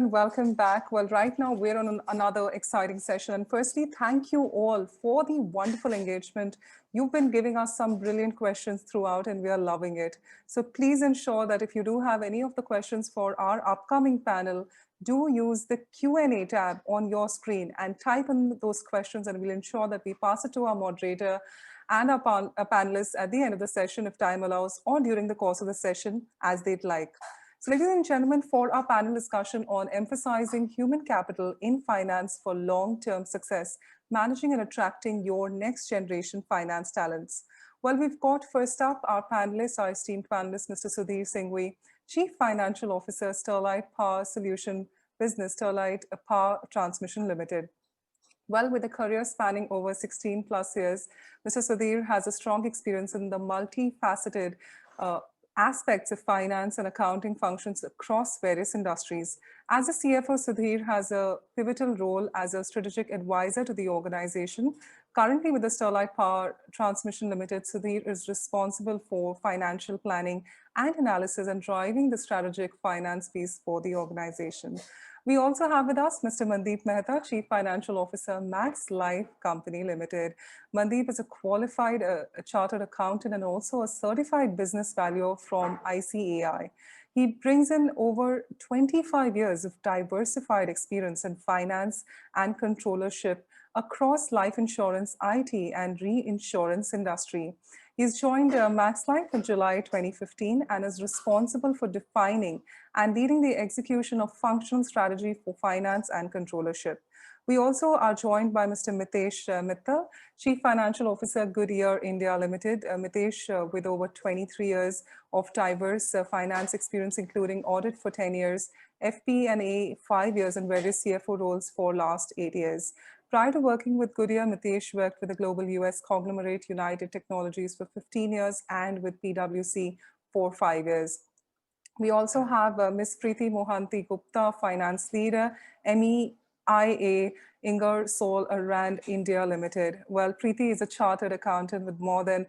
welcome back. Well, right now we're on another exciting session. And firstly, thank you all for the wonderful engagement. You've been giving us some brilliant questions throughout, and we are loving it. So please ensure that if you do have any of the questions for our upcoming panel, do use the Q&A tab on your screen and type in those questions, and we'll ensure that we pass it to our moderator and our panelists at the end of the session if time allows, or during the course of the session as they'd like. So, ladies and gentlemen, for our panel discussion on emphasizing human capital in finance for long-term success, managing and attracting your next generation finance talents. Well, we've got first up our panelists, our esteemed panelist, Mr. Sudhir Singhvi, Chief Financial Officer, Sterlite Power Solution Business, Sterlite Power Transmission Limited. Well, with a career spanning over 16 plus years, Mr. Sudhir has a strong experience in the multifaceted aspects of finance and accounting functions across various industries. As a CFO, Sudhir has a pivotal role as a strategic advisor to the organization. Currently with the Sterlite Power Transmission Limited, Sudhir is responsible for financial planning and analysis and driving the strategic finance piece for the organization. We also have with us Mr. Mandeep Mehta, Chief Financial Officer, Max Life Company Limited. Mandeep is a qualified chartered accountant and also a certified business valuer from ICAI. He brings in over 25 years of diversified experience in finance and controllership across life insurance, IT, and reinsurance industry. He's joined Max Life in July 2015 and is responsible for defining and leading the execution of functional strategy for finance and controllership. We also are joined by Mr. Mitesh Mittal, Chief Financial Officer, Goodyear India Limited. Mitesh, with over 23 years of diverse finance experience, including audit for 10 years, FP&A 5 years, and various CFO roles for last 8 years. Prior to working with Goodyear, Mitesh worked with the global US conglomerate United Technologies for 15 years and with PwC for 5 years. We also have Ms. Preeti Mohanty Gupta, Finance Leader, MEIA, Ingersoll-Rand India Limited. Well, Preeti is a chartered accountant with more than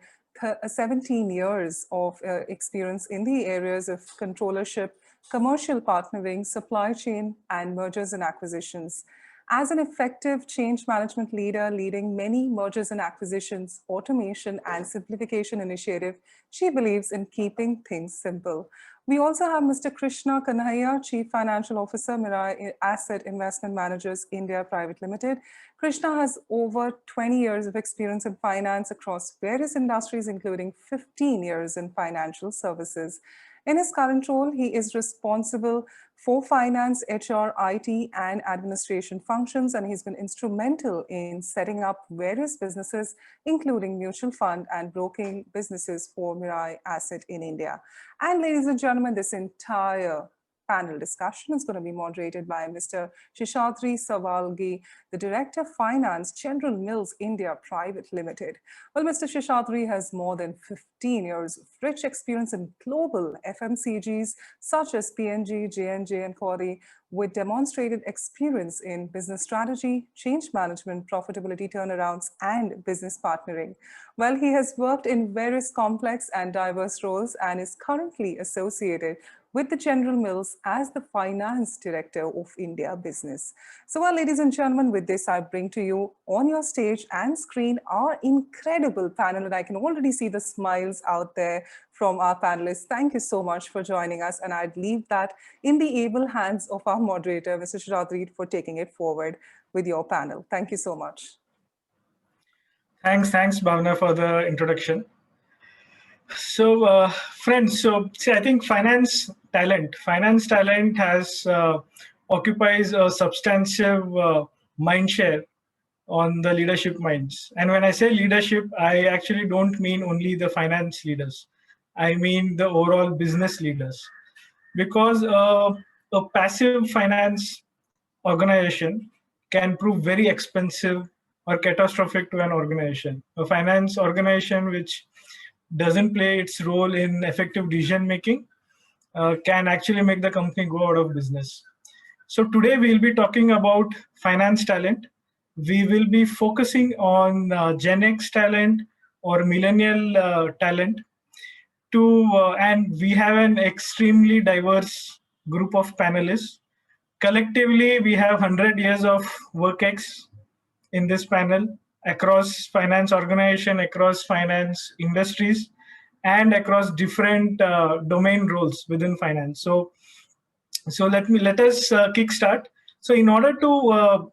17 years of experience in the areas of controllership, commercial partnering, supply chain, and mergers and acquisitions. As an effective change management leader leading many mergers and acquisitions, automation, and simplification initiative, she believes in keeping things simple. We also have Mr. Krishna Kanhaiya, Chief Financial Officer, Mirae Asset Investment Managers India Private Limited. Krishna has over 20 years of experience in finance across various industries, including 15 years in financial services. In his current role, he is responsible for finance, HR, IT, and administration functions, and he's been instrumental in setting up various businesses, including mutual fund and broking businesses for Mirae Asset in India. And ladies and gentlemen, this entire panel discussion is going to be moderated by Mr. Sheshadri Savalgi, the Director of Finance, General Mills India Private Limited. Well, Mr. Sheshadri has more than 15 years of rich experience in global FMCGs such as P&G, J&J, and Corey, with demonstrated experience in business strategy, change management, profitability turnarounds, and business partnering. Well, he has worked in various complex and diverse roles and is currently associated with the General Mills as the Finance Director of India Business. So, well, ladies and gentlemen, with this, I bring to you on your stage and screen our incredible panel, and I can already see the smiles out there from our panelists. Thank you so much for joining us, and I'd leave that in the able hands of our moderator, Mr. Sheshadri, for taking it forward with your panel. Thank you so much. Thanks, Bhavana, for the introduction. So, friends, I think finance talent has occupies a substantive mind share on the leadership minds. And when I say leadership, I actually don't mean only the finance leaders. I mean the overall business leaders. Because a passive finance organization can prove very expensive or catastrophic to an organization. A finance organization which doesn't play its role in effective decision making can actually make the company go out of business. So today we'll be talking about finance talent. We will be focusing on Gen X talent or millennial talent. And we have an extremely diverse group of panelists collectively, we have 100 years of work-ex in this panel across finance organization, across finance industries, and across different domain roles within finance. So let us kickstart. So in order to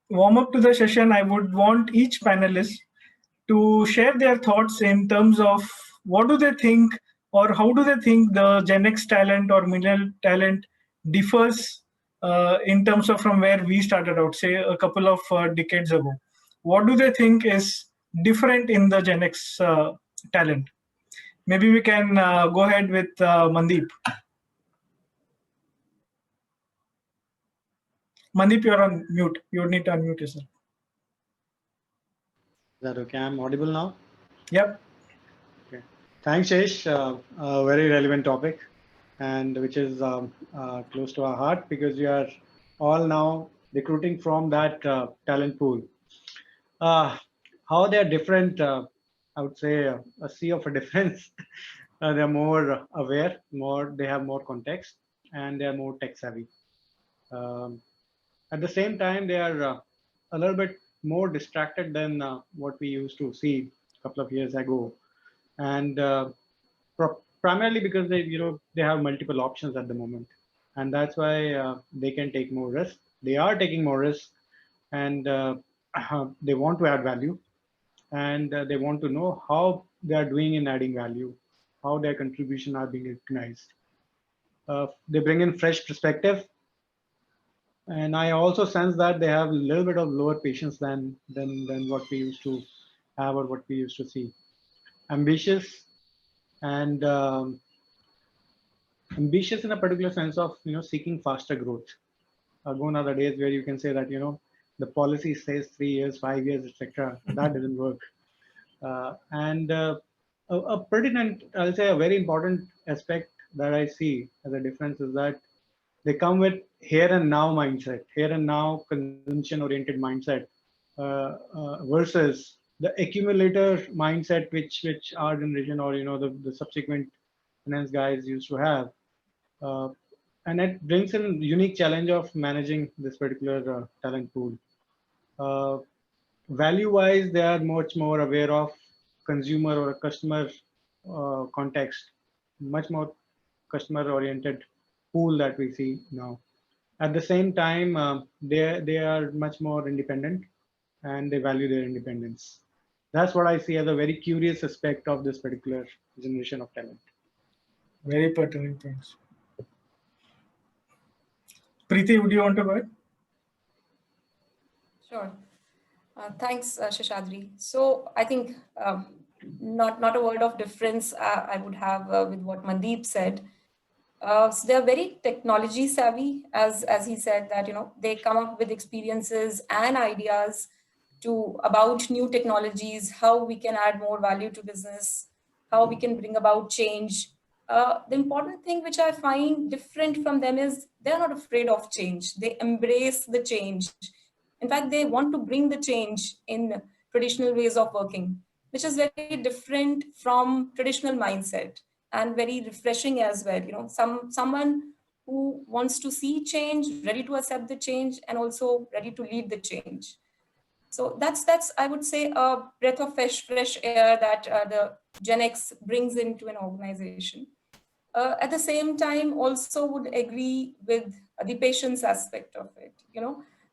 warm up to the session, I would want each panelist to share their thoughts in terms of what do they think, or how do they think the Gen X talent or millennial talent differs in terms of from where we started out, say a couple of decades ago. What do they think is different in the Gen X talent? Maybe we can go ahead with Mandeep. Mandeep, you're on mute. You need to unmute yourself. Is that okay? I'm audible now? Yep. Okay. Thanks, Shesh. A very relevant topic, and which is close to our heart because we are all now recruiting from that talent pool. How they are different, I would say a sea of a difference. They're more aware, they have more context, and they are more tech savvy. Um, at the same time, they are a little bit more distracted than what we used to see a couple of years ago, and primarily because they have multiple options at the moment, and that's why they can take more risk. They are taking more risk, and they want to add value, and they want to know how they are doing in adding value, how their contribution are being recognized. They bring in fresh perspective, and I also sense that they have a little bit of lower patience than what we used to have or what we used to see. Ambitious and ambitious in a particular sense of seeking faster growth. Gone are the days where you can say that the policy says 3 years, 5 years, etc. That doesn't work. And a pertinent, I'll say a very important aspect that I see as a difference is that they come with here and now mindset, here and now consumption oriented mindset versus the accumulator mindset which our generation or the subsequent finance guys used to have. Uh, and it brings in unique challenge of managing this particular talent pool. Uh, Value-wise, they are much more aware of consumer or customer context, much more customer-oriented pool that we see now. At the same time, they are much more independent, and they value their independence. That's what I see as a very curious aspect of this particular generation of talent. Very pertinent things. Preeti, would you want to go ahead? Sure. Thanks, Sheshadri. So I think not a word of difference I would have with what Mandeep said. So they are very technology savvy, as he said that they come up with experiences and ideas about new technologies, how we can add more value to business, how we can bring about change. The important thing which I find different from them is they're not afraid of change. They embrace the change. In fact, they want to bring the change in traditional ways of working, which is very different from traditional mindset and very refreshing as well. Someone who wants to see change, ready to accept the change, and also ready to lead the change. So that's I would say a breath of fresh air that the Gen X brings into an organization. At the same time, also would agree with the patience aspect of it.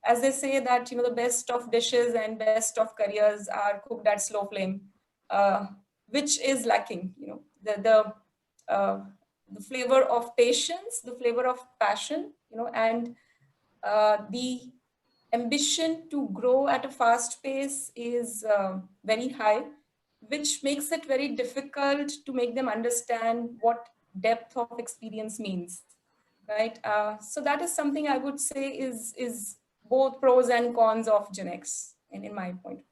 As they say that the best of dishes and best of careers are cooked at slow flame, which is lacking. The flavor of patience, the flavor of passion, and the ambition to grow at a fast pace is very high, which makes it very difficult to make them understand what depth of experience means, right? So that is something I would say is both pros and cons of Gen X, in my point of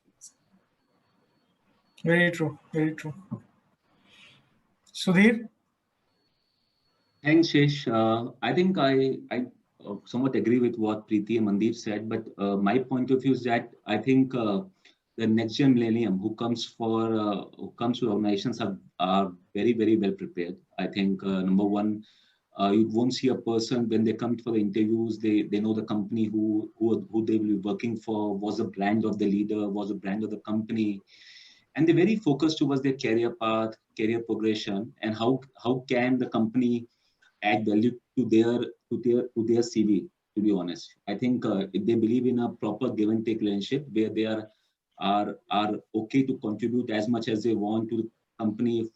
view. Very true. Very true. Sudhir? Thanks, Shesh. I think I somewhat agree with what Preeti and Mandeep said, but my point of view is that I think the next gen millennium who comes to organizations are very well prepared. I think number one, You won't see a person when they come for the interviews, they know the company who they will be working for, was the brand of the leader, was the brand of the company. And they're very focused towards their career path, career progression, and how can the company add value to their CV. To be honest, I think if they believe in a proper give and take relationship where they are okay to contribute as much as they want to the company,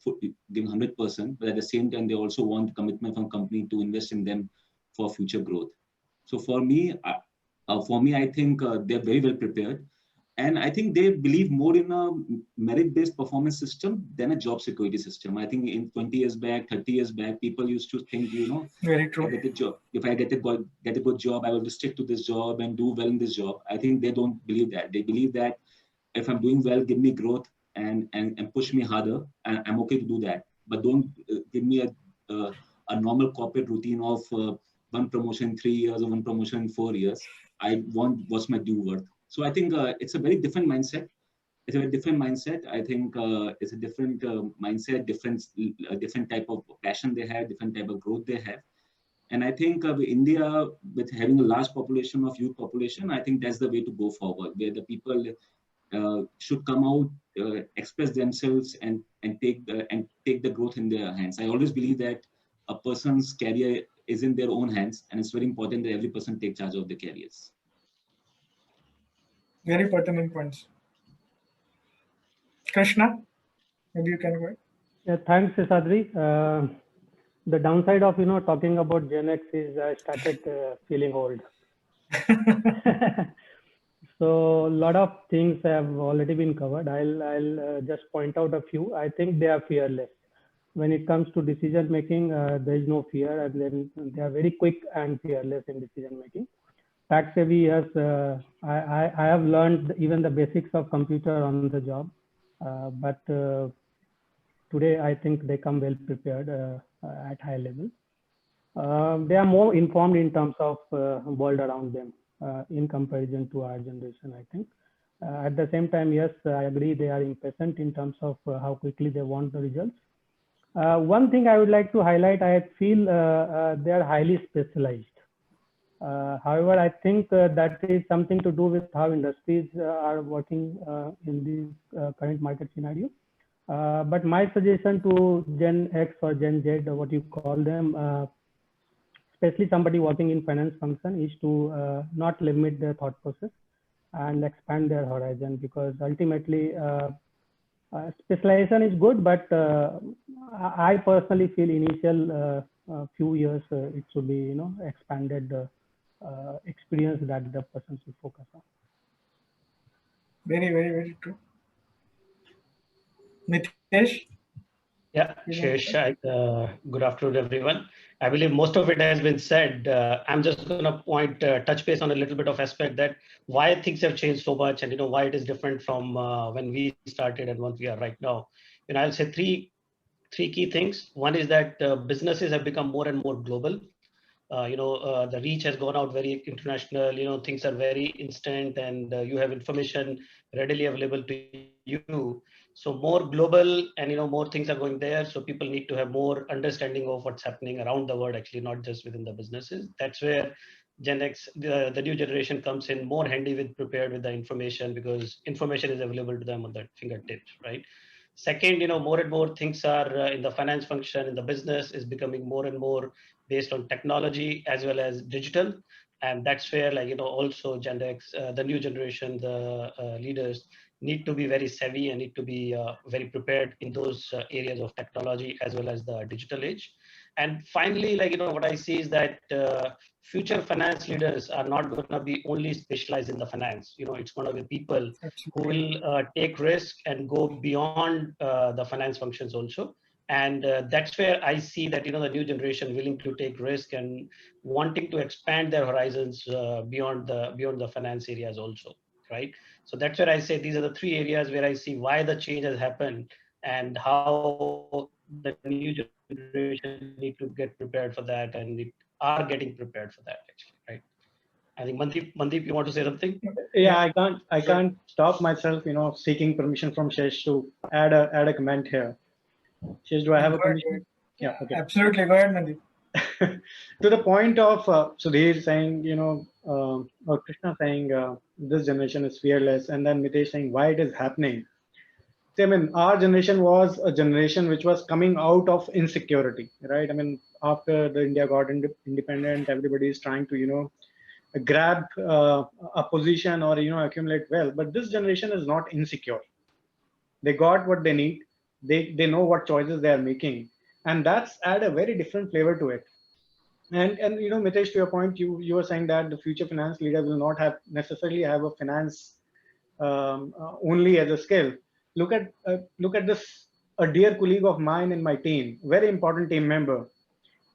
give 100%, but at the same time they also want commitment from company to invest in them for future growth. So for me, I think they're very well prepared. And I think they believe more in a merit-based performance system than a job security system. I think in 20 years back, 30 years back, people used to think, Very true. if I get a good job, I will just stick to this job and do well in this job. I think they don't believe that. They believe that if I'm doing well, give me growth and push me harder, and I'm okay to do that. But don't give me a normal corporate routine of one promotion in 3 years or one promotion in 4 years. I want what's my due worth. So I think it's a very different mindset. It's a very different mindset. I think it's a different mindset, different type of passion they have, different type of growth they have. And I think India, with having a large population of youth population, I think that's the way to go forward, where the people should come out, express themselves, and take the growth in their hands. I always believe that a person's career is in their own hands, and it's very important that every person take charge of their careers. Very pertinent points. Krishna, maybe you can go ahead. Yeah, thanks, Sheshadri. The downside of talking about Gen X is I started feeling old. So a lot of things have already been covered. I'll just point out a few. I think they are fearless. When it comes to decision making, there is no fear, and then they are very quick and fearless in decision making. Fact savvy, yes, I have learned even the basics of computer on the job, but today I think they come well prepared at high level. They are more informed in terms of world around them in comparison to our generation, I think. At the same time, yes, I agree they are impatient in terms of how quickly they want the results. One thing I would like to highlight, I feel they are highly specialized. However, I think that is something to do with how industries are working in this current market scenario. But my suggestion to Gen X or Gen Z, or what you call them, especially somebody working in finance function, is to not limit their thought process and expand their horizon, because ultimately specialization is good, but I personally feel initial few years it should be expanded experience that the person should focus on. Very, very, very true. Mitesh? Yeah, Shesh, good afternoon, everyone. I believe most of it has been said. I'm just going to touch base on a little bit of aspect that why things have changed so much, and why it is different from when we started and what we are right now. I'll say three key things. One is that businesses have become more and more global. The reach has gone out very international. Things are very instant, and you have information readily available to you. So more global, and more things are going there. So people need to have more understanding of what's happening around the world, actually, not just within the businesses. That's where Gen X, the new generation, comes in more handy with prepared with the information, because information is available to them on their fingertips, right? Second, more and more things are in the finance function, in the business is becoming more and more based on technology as well as digital. And that's where, also Gen X, the new generation, the leaders need to be very savvy and need to be very prepared in those areas of technology as well as the digital age. And finally, what I see is that future finance leaders are not going to be only specialized in the finance. It's going to be people who will take risk and go beyond the finance functions also. And that's where I see that, the new generation willing to take risk and wanting to expand their horizons beyond the finance areas also, right? So that's where I say these are the three areas where I see why the change has happened and how the new generation need to get prepared for that, and are getting prepared for that, actually, right? I think Mandeep, you want to say something? Yeah, I can't stop myself, seeking permission from Shesh to add a comment here. Shesh, do I have a permission? Yeah, okay. Absolutely, go ahead, Mandeep. to the point of Sudhir saying, or Krishna saying this generation is fearless, and then Mitesh saying why it is happening. See, I mean, our generation was a generation which was coming out of insecurity, right? I mean, after the India got independent, everybody is trying to, grab a position or, accumulate wealth. But this generation is not insecure. They got what they need. They know what choices they are making, and that's add a very different flavor to it. And Mitesh, to your point, you were saying that the future finance leader will not have necessarily have a finance only as a skill. Look at this, a dear colleague of mine in my team, very important team member.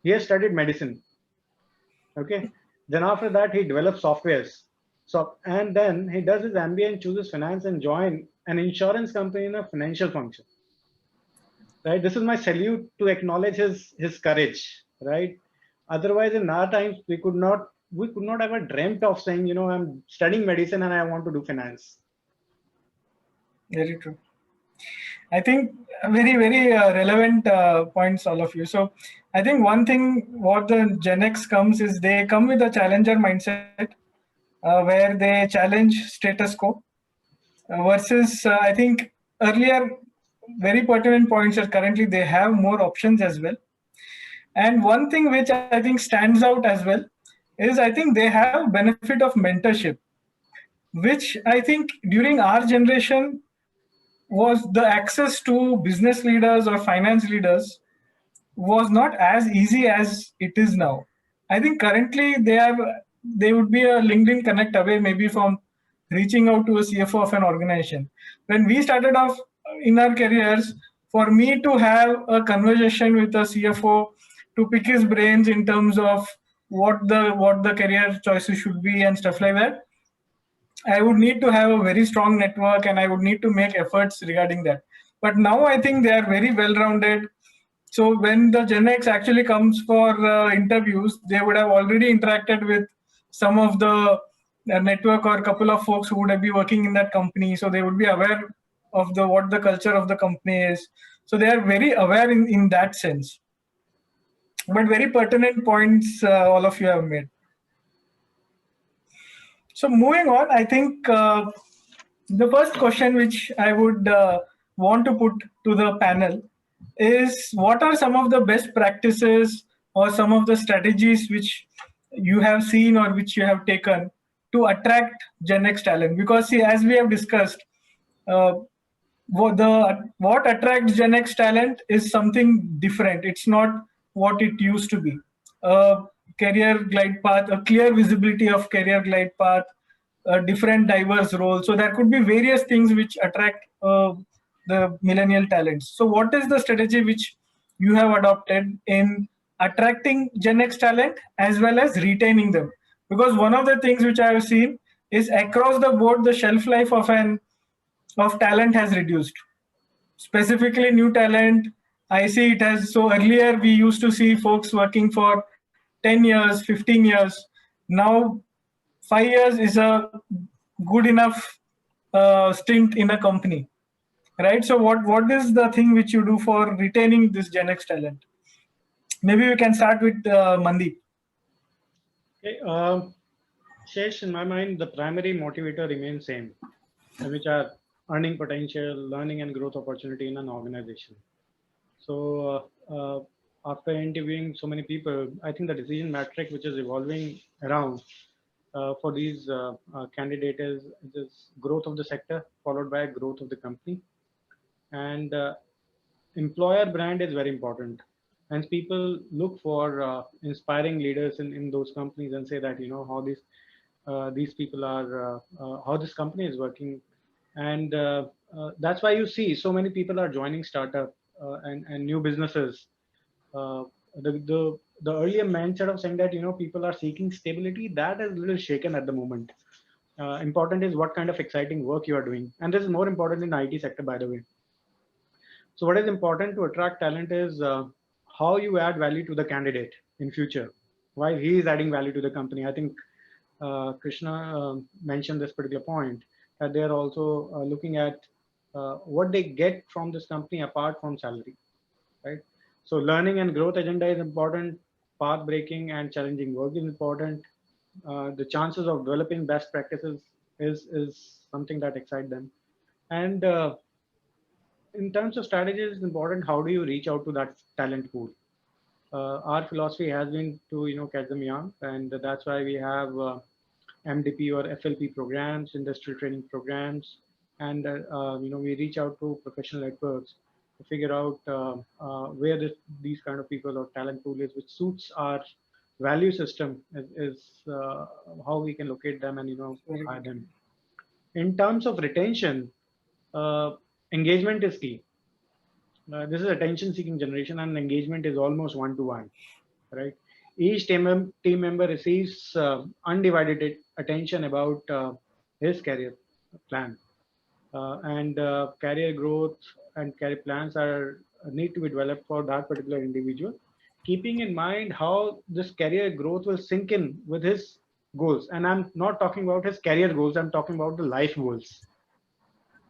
He has studied medicine. Okay, then after that he develops softwares. So and then he does his MBA and chooses finance and join an insurance company in a financial function. Right, this is my salute to acknowledge his courage. Right, otherwise in our times we could not ever dreamt of saying, I'm studying medicine and I want to do finance. Very true. I think very, very relevant points, all of you. So I think one thing what the Gen X comes is they come with a challenger mindset where they challenge status quo versus I think earlier very pertinent points are currently they have more options as well. And one thing which I think stands out as well is I think they have benefit of mentorship, which I think during our generation was the access to business leaders or finance leaders was not as easy as it is now. I think currently they would be a LinkedIn connect away maybe from reaching out to a CFO of an organization. When we started off in our careers, for me to have a conversation with a CFO to pick his brains in terms of what the career choices should be and stuff like that, I would need to have a very strong network and I would need to make efforts regarding that. But now I think they are very well-rounded. So when the Gen X actually comes for interviews, they would have already interacted with some of the network or a couple of folks who would be working in that company. So they would be aware of what the culture of the company is. So they are very aware in that sense. But very pertinent points all of you have made. So moving on, I think the first question which I would want to put to the panel is what are some of the best practices or some of the strategies which you have seen or which you have taken to attract Gen X talent? Because see, as we have discussed, what attracts Gen X talent is something different. It's not what it used to be. Career glide path, a clear visibility of career glide path, different diverse roles. So there could be various things which attract the millennial talents. So what is the strategy which you have adopted in attracting Gen X talent as well as retaining them? Because one of the things which I have seen is across the board, the shelf life of talent has reduced. Specifically new talent, I see it as, so earlier we used to see folks working for 10 years, 15 years. Now 5 years is a good enough stint in a company, right? So what is the thing which you do for retaining this Gen X talent? Maybe we can start with Mandeep. Okay, Shesh, in my mind, the primary motivator remains same, which are earning potential, learning and growth opportunity in an organization. So after interviewing so many people, I think the decision metric which is evolving around for these candidates is growth of the sector followed by growth of the company. And employer brand is very important. And people look for inspiring leaders in those companies and say that, how these people are, how this company is working. And that's why you see so many people are joining startup and new businesses. The earlier mindset of saying that people are seeking stability, that is a little shaken at the moment. Important is what kind of exciting work you are doing, and this is more important in the IT sector, by the way. So what is important to attract talent is how you add value to the candidate in future, while he is adding value to the company. I think Krishna mentioned this particular point, that they are also looking at what they get from this company apart from salary, right? So learning and growth agenda is important. path-breaking and challenging work is important. The chances of developing best practices is something that excites them. And in terms of strategies, it's important. How do you reach out to that talent pool? Our philosophy has been to catch them young, and that's why we have MDP or FLP programs, industrial training programs, and we reach out to professional networks to figure out where these kind of people or talent pool is, which suits our value system is how we can locate them and hire them. In terms of retention, engagement is key. This is attention-seeking generation, and engagement is almost one-to-one, right? Each team member receives undivided attention about his career plan, and career growth and career plans need to be developed for that particular individual, keeping in mind how this career growth will sink in with his goals. And I'm not talking about his career goals; I'm talking about the life goals,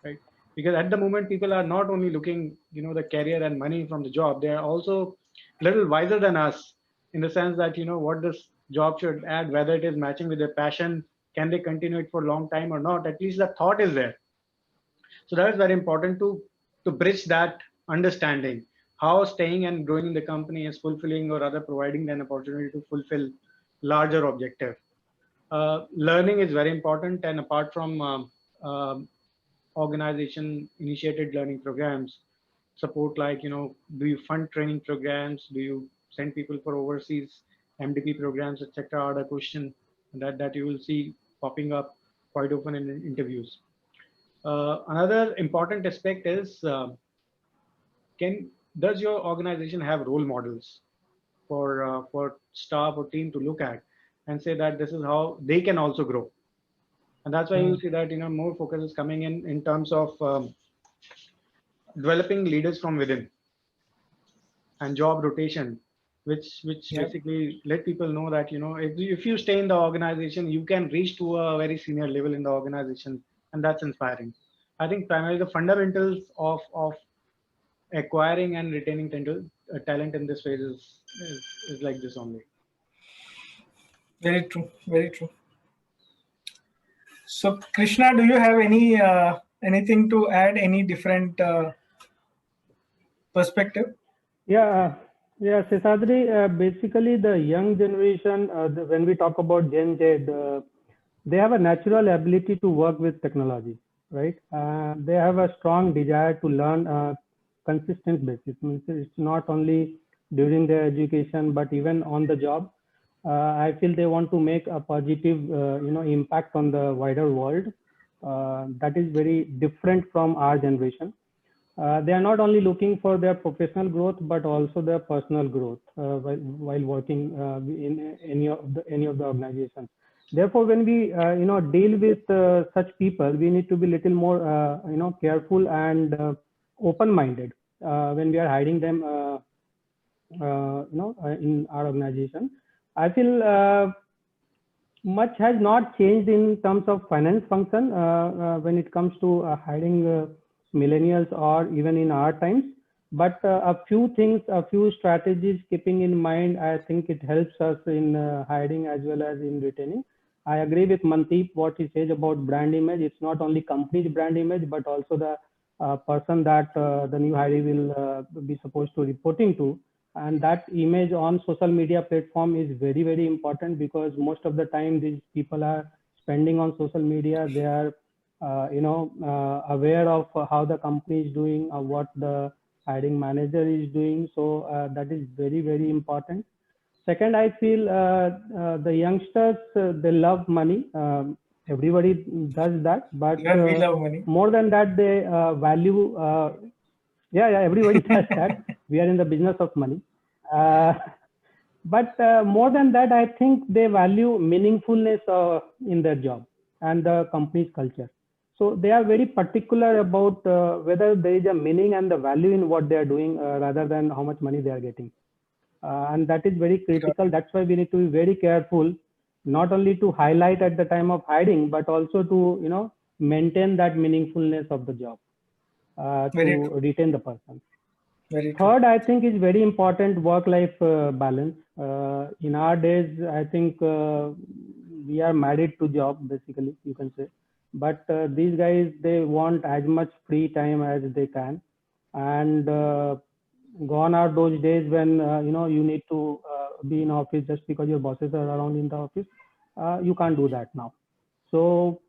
right? Because at the moment, people are not only looking, the career and money from the job. They are also a little wiser than us in the sense that, what this job should add, whether it is matching with their passion, can they continue it for a long time or not? At least the thought is there. So that is very important to bridge that understanding, how staying and growing in the company is fulfilling or rather providing them an opportunity to fulfill larger objective. Learning is very important, and apart from organization initiated learning programs, support like, do you fund training programs? Do you send people for overseas MDP programs, etc.? Are the question that you will see popping up quite often in interviews. Another important aspect is, does your organization have role models for staff or team to look at and say that this is how they can also grow? And that's why you see that more focus is coming in terms of developing leaders from within and job rotation, which basically let people know that if you stay in the organization, you can reach to a very senior level in the organization, and that's inspiring. I think primarily the fundamentals of acquiring and retaining talent in this phase is like this only. Very true. Very true. So, Krishna, do you have anything to add? Any different perspective? Yeah, Sheshadri, basically the young generation, when we talk about Gen Z, they have a natural ability to work with technology, right? They have a strong desire to learn consistent basis. Means it's not only during their education, but even on the job. I feel they want to make a positive, impact on the wider world. That is very different from our generation. They are not only looking for their professional growth, but also their personal growth while working in any of the organizations. Therefore, when we deal with such people, we need to be little more careful and open-minded when we are hiring them in our organization. I feel much has not changed in terms of finance function when it comes to hiring millennials or even in our times, but a few things, a few strategies keeping in mind, I think it helps us in hiring as well as in retaining. I agree with Mandeep what he says about brand image. It's not only company's brand image, but also the person that the new hiree will be supposed to reporting to. And that image on social media platform is very, very important, because most of the time these people are spending on social media. They are aware of how the company is doing or what the hiring manager is doing. So that is very, very important. Second, I feel the youngsters, they love money. Everybody does that, but we love money. More than that, they value. Everybody does that. We are in the business of money. But more than that, I think they value meaningfulness in their job and the company's culture. So they are very particular about whether there is a meaning and the value in what they are doing rather than how much money they are getting. And that is very critical. That's why we need to be very careful, not only to highlight at the time of hiring, but also to maintain that meaningfulness of the job to retain the person. Very true. Third, I think is very important work-life balance. In our days, I think we are married to job, basically, you can say. But these guys, they want as much free time as they can. And gone are those days when, you need to be in office just because your bosses are around in the office. You can't do that now. So,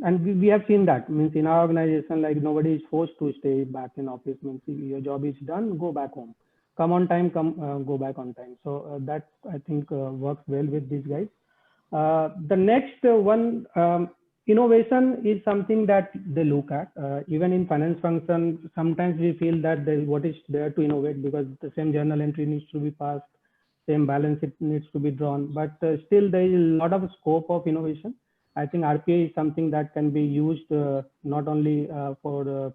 and we have seen that, means in our organization, like nobody is forced to stay back in office. Means if your job is done, go back home, come on time, go back on time. So that I think works well with these guys. The next one, innovation is something that they look at. Even in finance function, sometimes we feel that what is there to innovate, because the same journal entry needs to be passed, same balance it needs to be drawn, but still there is a lot of scope of innovation. I think RPA is something that can be used not only for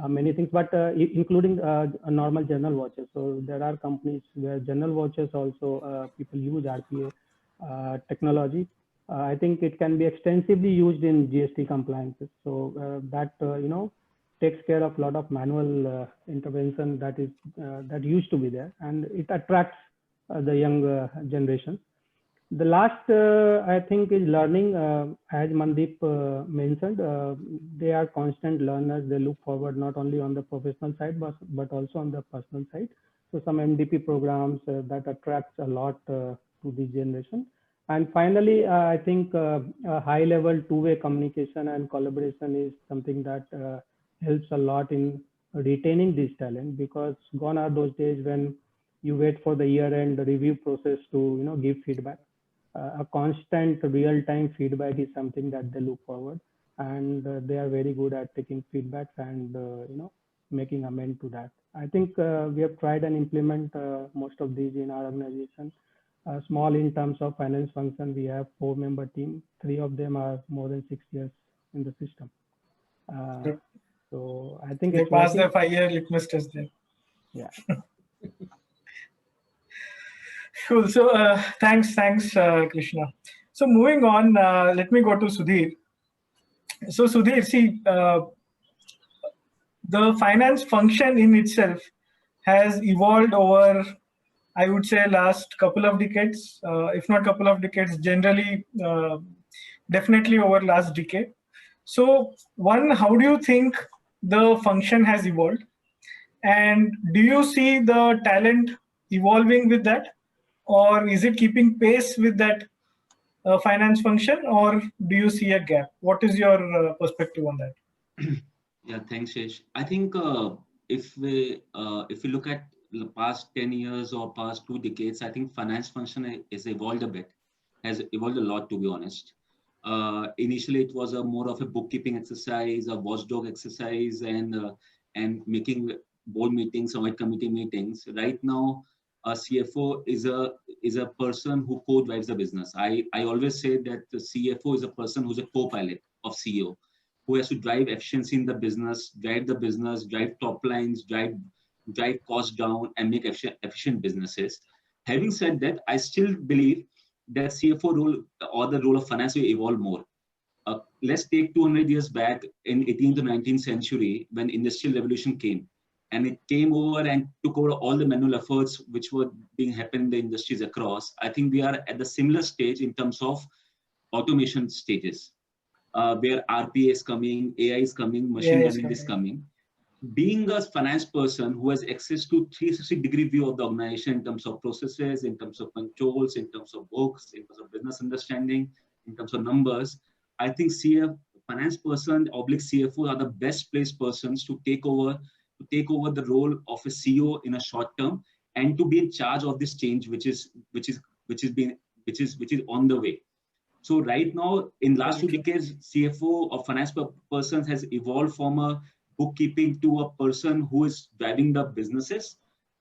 many things, but including a normal journal watches. So there are companies where journal watches also people use RPA technology. I think it can be extensively used in GST compliances. So that takes care of a lot of manual intervention that used to be there, and it attracts the young generation. The last, I think, is learning. As Mandeep mentioned, they are constant learners. They look forward not only on the professional side, but also on the personal side. So some MDP programs that attracts a lot to this generation. And finally, I think a high-level two-way communication and collaboration is something that helps a lot in retaining this talent, because gone are those days when you wait for the year-end review process to give feedback. A constant real-time feedback is something that they look forward, and they are very good at taking feedbacks and making amend to that. I think we have tried and implement most of these in our organization. Small in terms of finance function, we have 4-member team. 3 of them are more than 6 years in the system. So I think they passed the 5-year litmus test there. Yeah. Cool. So thanks, Krishna. So moving on, let me go to Sudhir. So Sudhir, see, the finance function in itself has evolved over, I would say, last couple of decades, if not couple of decades, generally, definitely over last decade. So one, how do you think the function has evolved? And do you see the talent evolving with that? Or is it keeping pace with that finance function, or do you see a gap? What is your perspective on that? Yeah, thanks, Shesh. I think if we look at the past 10 years or past 2 decades, I think finance function has evolved a bit, has evolved a lot, to be honest. Initially, it was more of a bookkeeping exercise, a watchdog exercise, and making board meetings, audit committee meetings. Right now, a CFO is a person who co-drives the business. I always say that the CFO is a person who's a co-pilot of CEO, who has to drive efficiency in the business, drive top lines, drive costs down, and make efficient businesses. Having said that, I still believe that CFO role or the role of finance will evolve more. Let's take 200 years back in 18th to 19th century when Industrial Revolution came. And it came over and took over all the manual efforts which were being happened in the industries across. I think we are at the similar stage in terms of automation stages, where RPA is coming, AI is coming, machine learning is coming. Being a finance person who has access to 360-degree view of the organization in terms of processes, in terms of controls, in terms of books, in terms of business understanding, in terms of numbers, I think finance person / CFO are the best placed persons to take over the role of a CEO in a short term, and to be in charge of this change which is on the way. So right now, in last 2 decades, CFO or finance person has evolved from a bookkeeping to a person who is driving the businesses.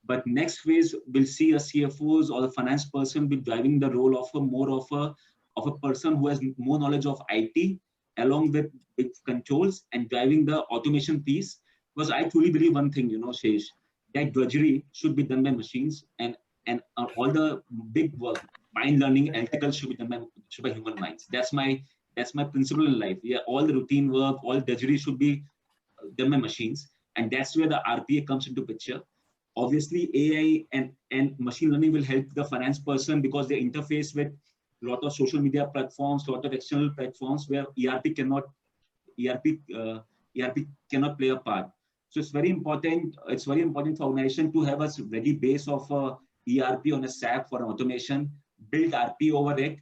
But next phase, we'll see a CFOs or the finance person be driving the role of a person who has more knowledge of IT along with controls and driving the automation piece. Because I truly believe one thing, Shesh, that drudgery should be done by machines, and all the big work, mind learning, analytical should be done by human minds. That's my principle in life. Yeah, all the routine work, all drudgery should be done by machines. And that's where the RPA comes into picture. Obviously, AI and machine learning will help the finance person because they interface with a lot of social media platforms, a lot of external platforms where ERP cannot play a part. So it's very important. It's very important for organization to have a ready base of ERP on a SAP for automation, build RP over it,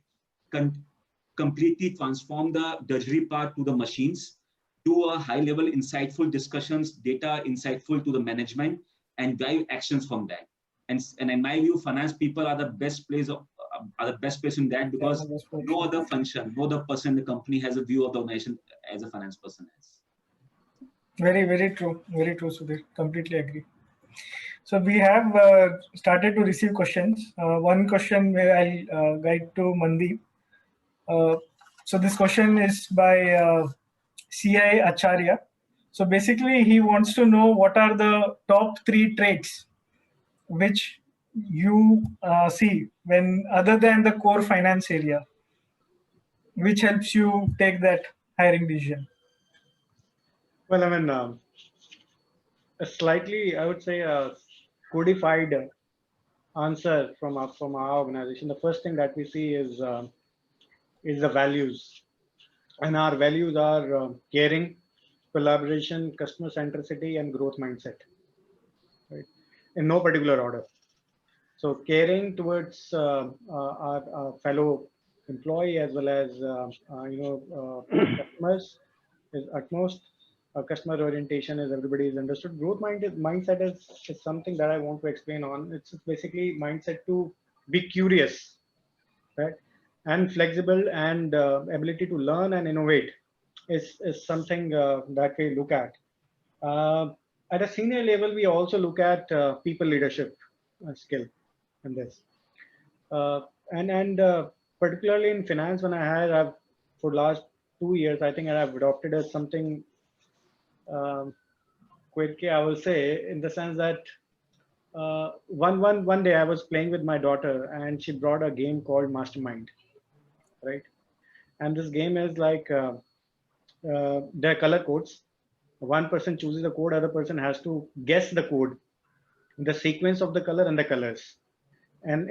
completely transform the drudgery part to the machines, do a high-level insightful discussions, data insightful to the management, and drive actions from that. And in my view, finance people are the best place in that, because no other function, no other person in the company has a view of the organization as a finance person has. Very, very true. Very true, Sudhir. Completely agree. So we have started to receive questions. One question where I'll guide to Mandeep. So this question is by CI Acharya. So basically, he wants to know what are the top 3 traits which you see when, other than the core finance area, which helps you take that hiring decision. Well, I mean, a slightly, I would say, a codified answer from our organization. The first thing that we see is the values, and our values are caring, collaboration, customer centricity, and growth mindset. Right, in no particular order. So caring towards our fellow employee as well as customers is utmost. Customer orientation is everybody is understood. Growth mindset is something that I want to explain on. It's basically mindset to be curious, right, and flexible, and ability to learn and innovate is something that we look at. At a senior level, we also look at people leadership skill in this, and particularly in finance, when I've for the last 2 years, I think I've adopted as something quirky, I will say, in the sense that one day I was playing with my daughter, and she brought a game called Mastermind, right? And this game is like there are color codes. One person chooses the code, other person has to guess the code, the sequence of the color and the colors, and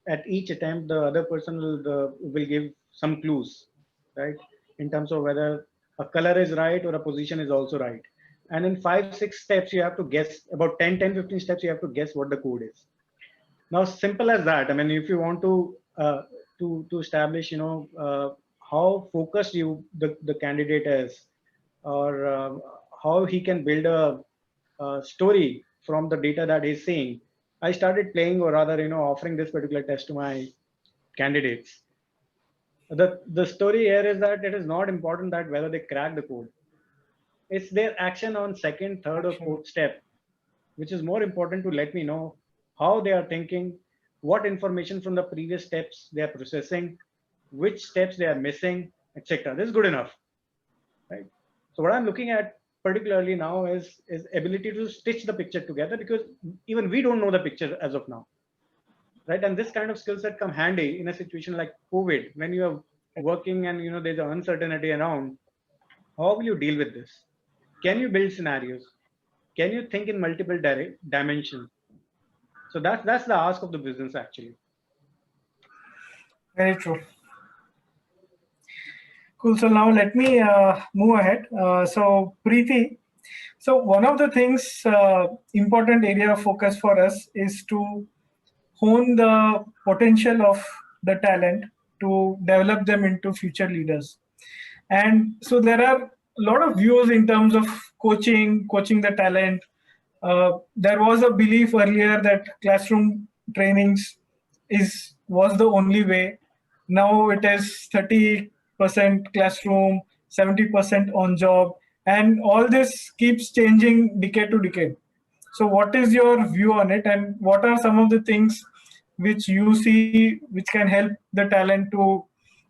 at each attempt, the other person will give some clues, right, in terms of whether a color is right or a position is also right. And in 5-6 steps, you have to guess, about 10-15 steps, you have to guess what the code is. Now, simple as that. I mean, if you want to establish, how focused the candidate is, or how he can build a story from the data that he's seeing, I started playing, or rather, offering this particular test to my candidates. The story here is that it is not important that whether they crack the code. It's their action on second, third, or fourth step, which is more important to let me know how they are thinking, what information from the previous steps they are processing, which steps they are missing, etc. This is good enough, right? So what I'm looking at particularly now is ability to stitch the picture together, because even we don't know the picture as of now, right? And this kind of skill set come handy in a situation like COVID, when you are working and there's an uncertainty around. How will you deal with this? Can you build scenarios? Can you think in multiple dimensions? So that's the ask of the business, actually. Very true. Cool. So now let me move ahead. So Preeti, so one of the things, important area of focus for us is to hone the potential of the talent to develop them into future leaders. And so there are a lot of views in terms of coaching the talent. There was a belief earlier that classroom trainings was the only way. Now it is 30% classroom, 70% on job, and all this keeps changing decade to decade. So what is your view on it, and what are some of the things which you see which can help the talent to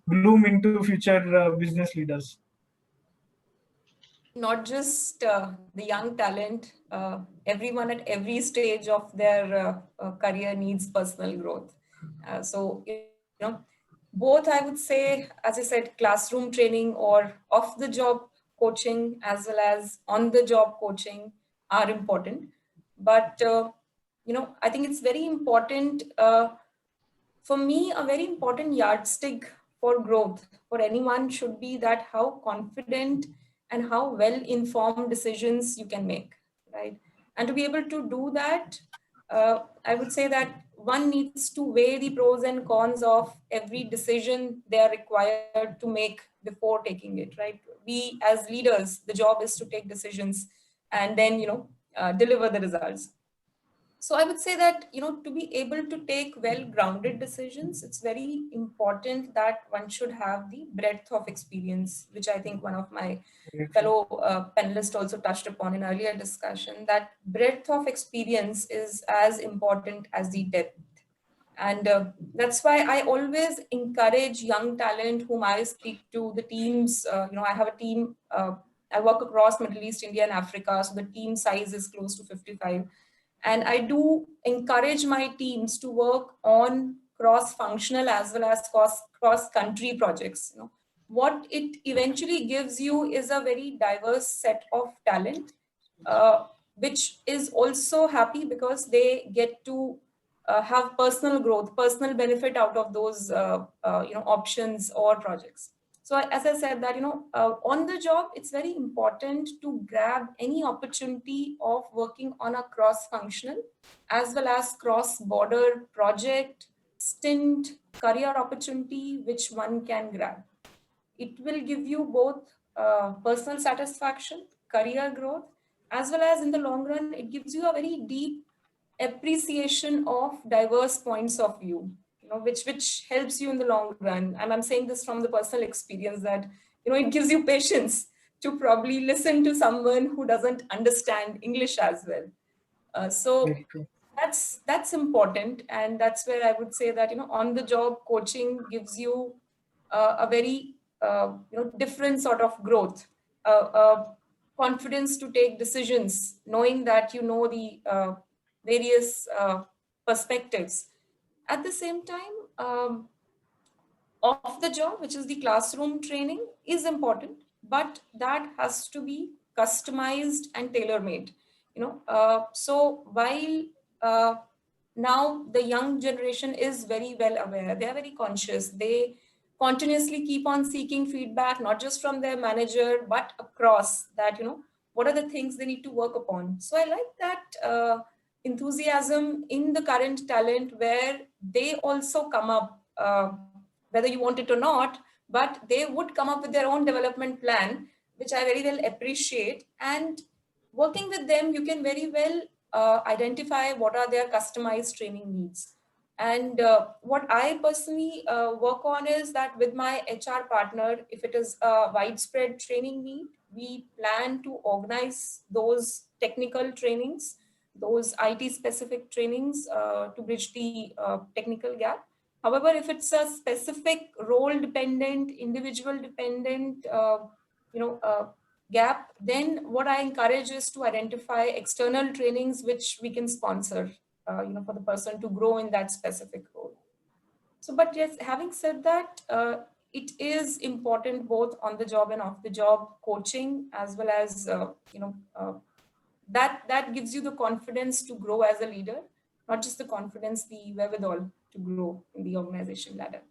bloom into future business leaders? Not just the young talent, everyone at every stage of their career needs personal growth. So, both, I would say, as I said, classroom training or off the job coaching as well as on-the-job coaching are important. But, I think it's very important, for me, a very important yardstick for growth for anyone should be that how confident and how well-informed decisions you can make, right? And to be able to do that, I would say that one needs to weigh the pros and cons of every decision they are required to make before taking it, right? We as leaders, the job is to take decisions and then, deliver the results. So I would say that, to be able to take well-grounded decisions, it's very important that one should have the breadth of experience, which I think one of my fellow panelists also touched upon in earlier discussion, that breadth of experience is as important as the depth. And that's why I always encourage young talent whom I speak to, the teams, I have a team, I work across Middle East, India and Africa, so the team size is close to 55. And I do encourage my teams to work on cross-functional as well as cross-country projects. What it eventually gives you is a very diverse set of talent, which is also happy because they get to have personal growth, personal benefit out of those options or projects. So as I said that, on the job, it's very important to grab any opportunity of working on a cross-functional as well as cross-border project, stint, career opportunity, which one can grab. It will give you both personal satisfaction, career growth, as well as in the long run, it gives you a very deep appreciation of diverse points of view, which helps you in the long run. And I'm saying this from the personal experience that, it gives you patience to probably listen to someone who doesn't understand English as well. So that's important. And that's where I would say that, on the job coaching gives you a very, different sort of growth, confidence to take decisions, knowing that you know the various perspectives. At the same time, off the job, which is the classroom training, is important, but that has to be customized and tailor-made. So while now the young generation is very well aware, they are very conscious, they continuously keep on seeking feedback, not just from their manager, but across that, what are the things they need to work upon. So I like that enthusiasm in the current talent where they also come up, whether you want it or not, but they would come up with their own development plan, which I very well appreciate. And working with them, you can very well identify what are their customized training needs. And what I personally work on is that with my HR partner, if it is a widespread training need, we plan to organize those technical trainings, those IT specific trainings to bridge the technical gap. However, if it's a specific role dependent, individual dependent, gap, then what I encourage is to identify external trainings which we can sponsor, for the person to grow in that specific role. So, but yes, having said that, it is important both on the job and off the job coaching, as well as, that gives you the confidence to grow as a leader, not just the confidence, the wherewithal to grow in the organization ladder.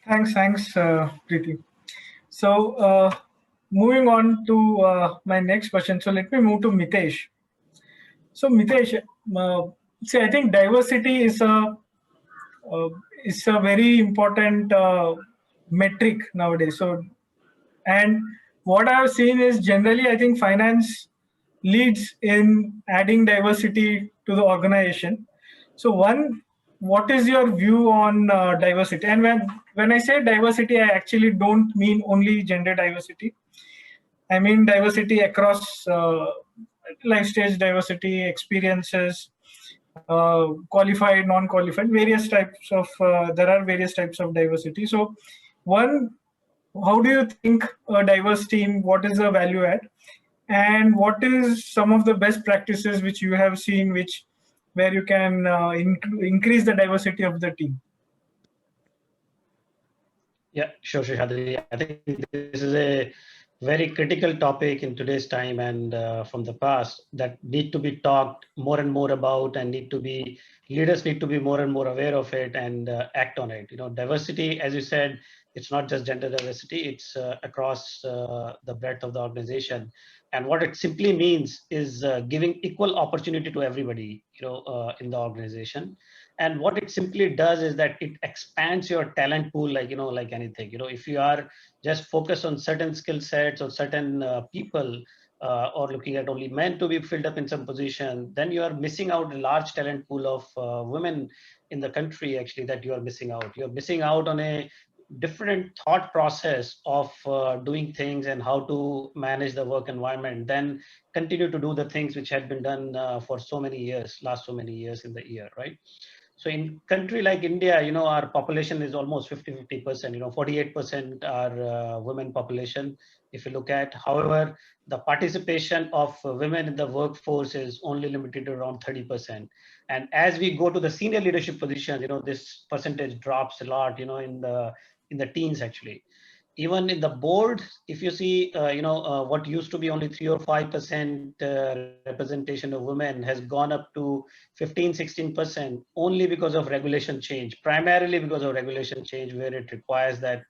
Thanks, Preeti. So moving on to my next question. So let me move to Mitesh. So Mitesh, see, I think diversity is a very important metric nowadays. So, and what I've seen is generally, I think finance leads in adding diversity to the organization. So what is your view on diversity? And when I say diversity, I actually don't mean only gender diversity. I mean diversity across life stage diversity, experiences, qualified, non-qualified, various types of, there are various types of diversity. So how do you think a diverse team, what is the value add? And what is some of the best practices which you have seen, where you can increase the diversity of the team? Yeah, sure, Sheshadri. I think this is a very critical topic in today's time and from the past that need to be talked more and more about, and leaders need to be more and more aware of it and act on it. You know, diversity, as you said, it's not just gender diversity, it's across the breadth of the organization. And what it simply means is giving equal opportunity to everybody, in the organization. And what it simply does is that it expands your talent pool, like anything. If you are just focused on certain skill sets or certain people, or looking at only men to be filled up in some position, then you are missing out a large talent pool of women in the country, actually, that you are missing out. You're missing out on a different thought process of doing things and how to manage the work environment, then continue to do the things which had been done for so many years, last so many years in the year, right? So in country like India, our population is almost 50%, 48% are women population. If you look at, however, the participation of women in the workforce is only limited to around 30%. And as we go to the senior leadership positions, this percentage drops a lot, in the teens actually. Even in the board, if you see, what used to be only 3 or 5% representation of women has gone up to 15, 16% only because of regulation change, primarily because of regulation change, where it requires that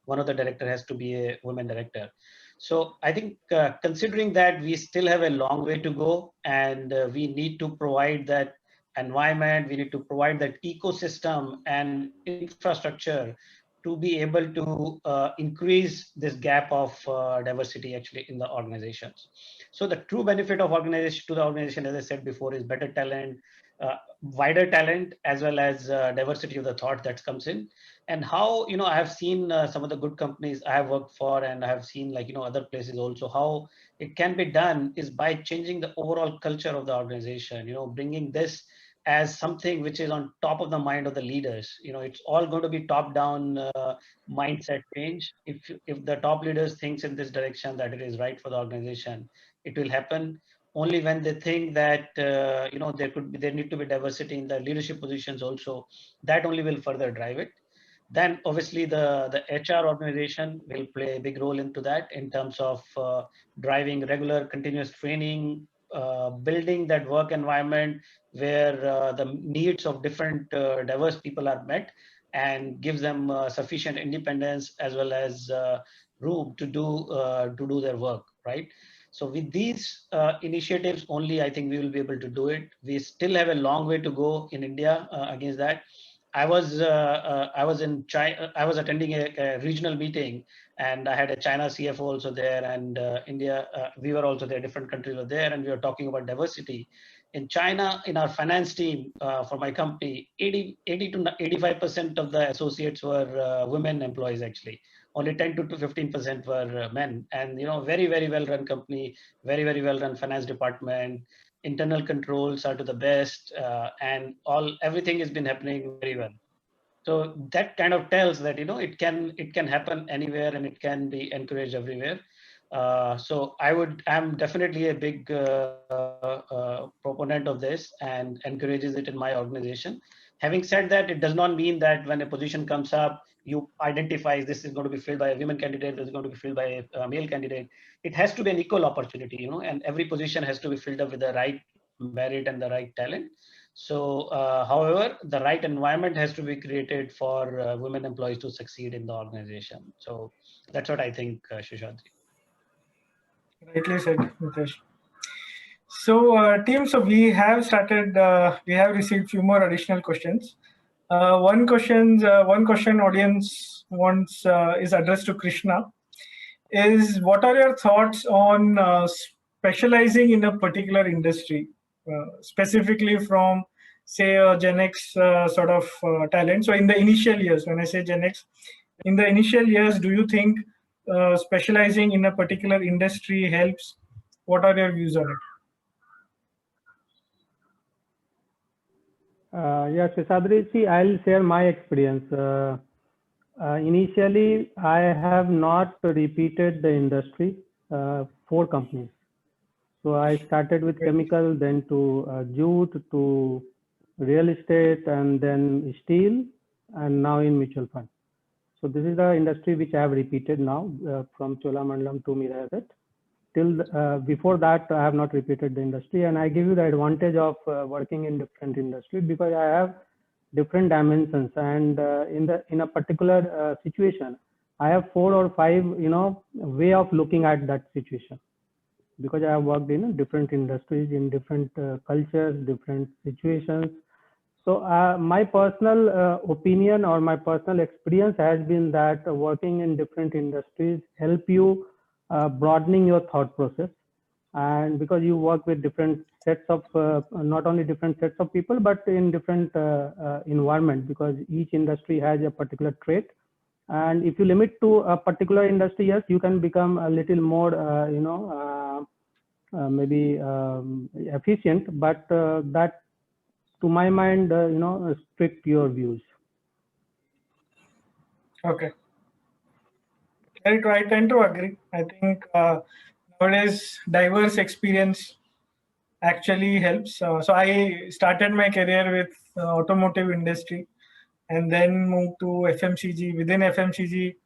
one of the director has to be a woman director. So I think considering that we still have a long way to go, and we need to provide that environment, we need to provide that ecosystem and infrastructure to be able to increase this gap of diversity actually in the organizations. So the true benefit of organization to the organization, as I said before, is better talent, wider talent, as well as diversity of the thought that comes in. And how, I have seen some of the good companies I have worked for, and I have seen other places also, how it can be done is by changing the overall culture of the organization, bringing this as something which is on top of the mind of the leaders. It's all going to be top down mindset change. If the top leaders thinks in this direction that it is right for the organization, it will happen. Only when they think that there need to be diversity in the leadership positions also, that only will further drive it. Then obviously the HR organization will play a big role into that, in terms of driving regular continuous training, building that work environment where the needs of different diverse people are met, and gives them sufficient independence as well as room to do their work, right? So with these initiatives only, I think we will be able to do it. We still have a long way to go in India against that. I was in China. I was attending a regional meeting, and I had a China CFO also there, and India. We were also there. Different countries were there, and we were talking about diversity. In China, in our finance team for my company, 80 to 85% of the associates were women employees actually. Only 10 to 15% were men, and very well run company, very well run finance department. Internal controls are to the best, and everything has been happening very well. So that kind of tells that it can happen anywhere, and it can be encouraged everywhere. So I'm definitely a big proponent of this, and encourages it in my organization. Having said that, it does not mean that when a position comes up, you identify this is going to be filled by a women candidate, this is going to be filled by a male candidate. It has to be an equal opportunity, and every position has to be filled up with the right merit and the right talent. So, however, the right environment has to be created for women employees to succeed in the organization. So that's what I think, Sheshadri. Rightly said, Mitesh. So, team, so we have started, we have received few more additional questions. One question audience wants is addressed to Krishna. Is what are your thoughts on specializing in a particular industry, specifically from, say, a Gen X sort of talent? So in the initial years, when I say Gen X, in the initial years, do you think specializing in a particular industry helps? What are your views on it? Yes, Sheshadri, see, I'll share my experience. Initially, I have not repeated the industry, 4 companies. So I started with chemical, then to jute, to real estate, and then steel, and now in mutual fund. So this is the industry which I have repeated now from Cholamandalam to Mirae. Till before that, I have not repeated the industry, and I give you the advantage of working in different industries because I have different dimensions, and in a particular situation, I have 4 or 5 way of looking at that situation, because I have worked in different industries, in different cultures, different situations. So my personal opinion or my personal experience has been that working in different industries help you broadening your thought process, and because you work with different sets of not only different sets of people but in different environment, because each industry has a particular trait, and if you limit to a particular industry, yes, you can become a little more maybe efficient, but that to my mind strict your views. Okay. I tend to agree. I think nowadays diverse experience actually helps. So I started my career with automotive industry and then moved to FMCG. Within FMCG,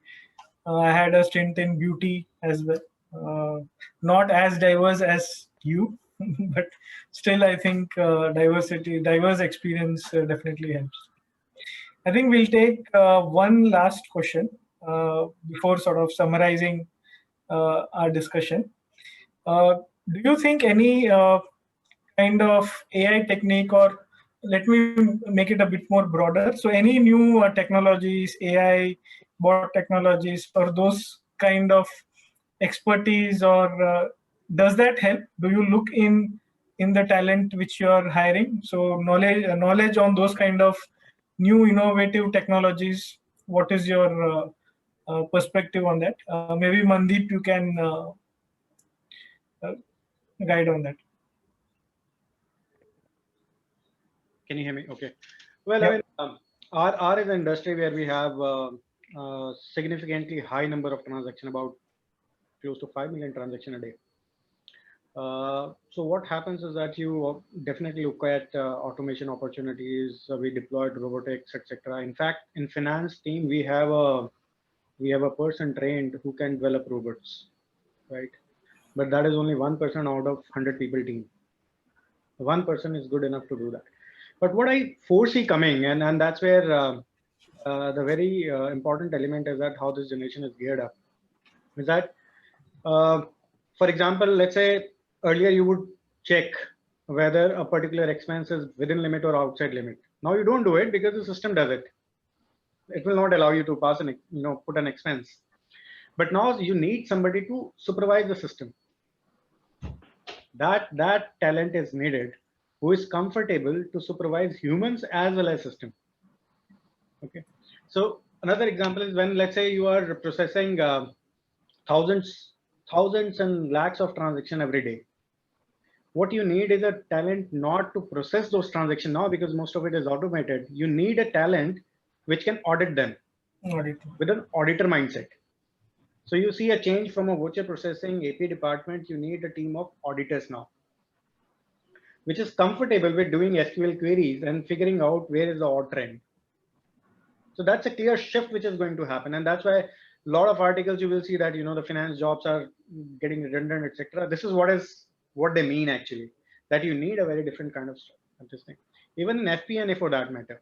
I had a stint in beauty as well. Not as diverse as you, but still I think diverse experience definitely helps. I think we'll take one last question before sort of summarizing our discussion. Do you think any kind of AI technique, or let me make it a bit more broader, so any new technologies, AI, bot technologies, or those kind of expertise, or does that help? Do you look in the talent which you are hiring? So knowledge on those kind of new innovative technologies. What is your perspective on that? Maybe Mandeep, you can guide on that. Can you hear me? Okay. Well, Yep. I mean, R is an industry where we have significantly high number of transactions, about close to 5 million transactions a day. So what happens is that you definitely look at automation opportunities. We deployed robotics, etc. In fact, in finance team, we have a person trained who can develop robots, right? But that is only 1% out of 100 people team. 1% is good enough to do that. But what I foresee coming, and that's where the very important element is that how this generation is geared up, is that, for example, let's say earlier you would check whether a particular expense is within limit or outside limit. Now you don't do it because the system does it. It will not allow you to pass an, put an expense. But now you need somebody to supervise the system. That talent is needed, who is comfortable to supervise humans as well as system. Okay. So another example is when, let's say, you are processing thousands and lakhs of transactions every day. What you need is a talent not to process those transactions now, because most of it is automated. You need a talent which can audit them with an auditor mindset. So you see a change from a voucher processing AP department. You need a team of auditors now, which is comfortable with doing SQL queries and figuring out where is the odd trend. So that's a clear shift which is going to happen. And that's why a lot of articles you will see that, the finance jobs are getting redundant, etc. This is what they mean actually, that you need a very different kind of this thing. Even in FP&A for that matter,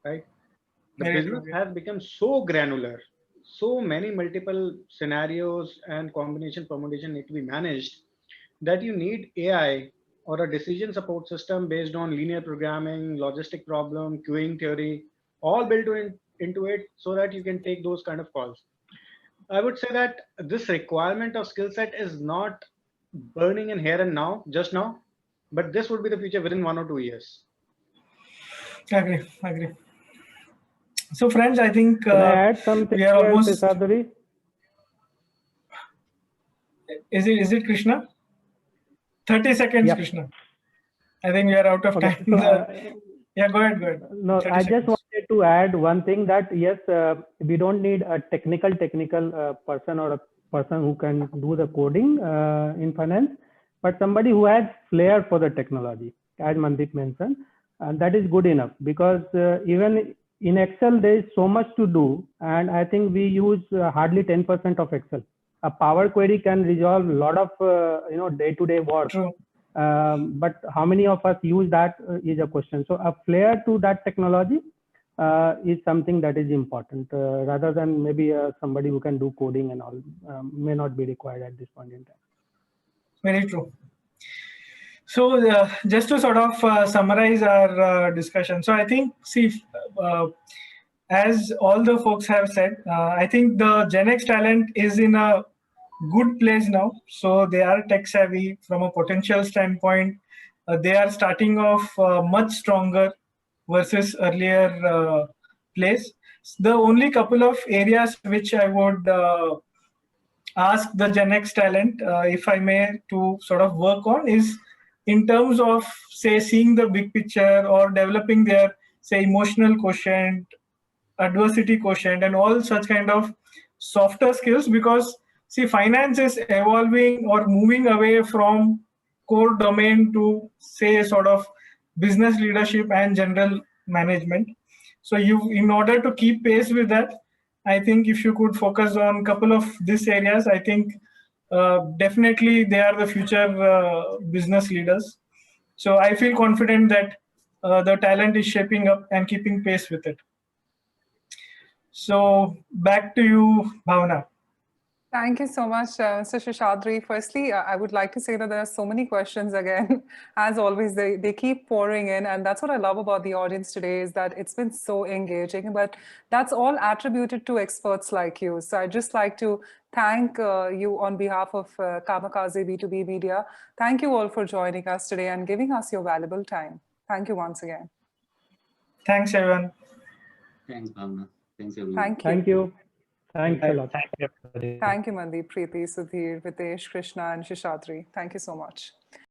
right? The business has become so granular, so many multiple scenarios and combination permutation need to be managed, that you need AI or a decision support system based on linear programming, logistic problem, queuing theory, all built into it so that you can take those kind of calls. I would say that this requirement of skill set is not burning in here and now, just now, but this would be the future within 1 or 2 years. Agree. So friends, I think can I add something we are here, almost. Sheshadri? Is it Krishna? 30 seconds, yep. Krishna. I think we are out of time. So, yeah, go ahead. No, I just wanted to add one thing, that yes, we don't need a technical person or a person who can do the coding in finance, but somebody who has flair for the technology, as Mandeep mentioned, and that is good enough, because even in Excel, there is so much to do, and I think we use hardly 10% of Excel. A Power Query can resolve a lot of day-to-day work. True. But how many of us use that is a question. So a flair to that technology is something that is important, rather than maybe somebody who can do coding and all may not be required at this point in time. Very true. So just to sort of summarize our discussion. So I think, as all the folks have said, I think the Gen X talent is in a good place now. So they are tech savvy from a potential standpoint. They are starting off much stronger versus earlier place. The only couple of areas which I would ask the Gen X talent, if I may, to sort of work on is in terms of, say, seeing the big picture or developing their, say, emotional quotient, adversity quotient, and all such kind of softer skills. Because, see, finance is evolving or moving away from core domain to, say, sort of business leadership and general management. So in order to keep pace with that, I think if you could focus on a couple of these areas, I think definitely they are the future business leaders. So I feel confident that the talent is shaping up and keeping pace with it. So back to you, Bhavana. Thank you so much, Mr. Sheshadri. Firstly, I would like to say that there are so many questions again. As always, they keep pouring in. And that's what I love about the audience today, is that it's been so engaging. But that's all attributed to experts like you. So I'd just like to thank you on behalf of Kamikaze B2B Media. Thank you all for joining us today and giving us your valuable time. Thank you once again. Thanks, everyone. Thanks, Bhavana. Thanks, everyone. Thank you. Thank you. Thanks a lot. Thank you, everybody. Thank you, Mandeep, Preeti, Sudhir, Mitesh, Krishna, and Sheshadri. Thank you so much.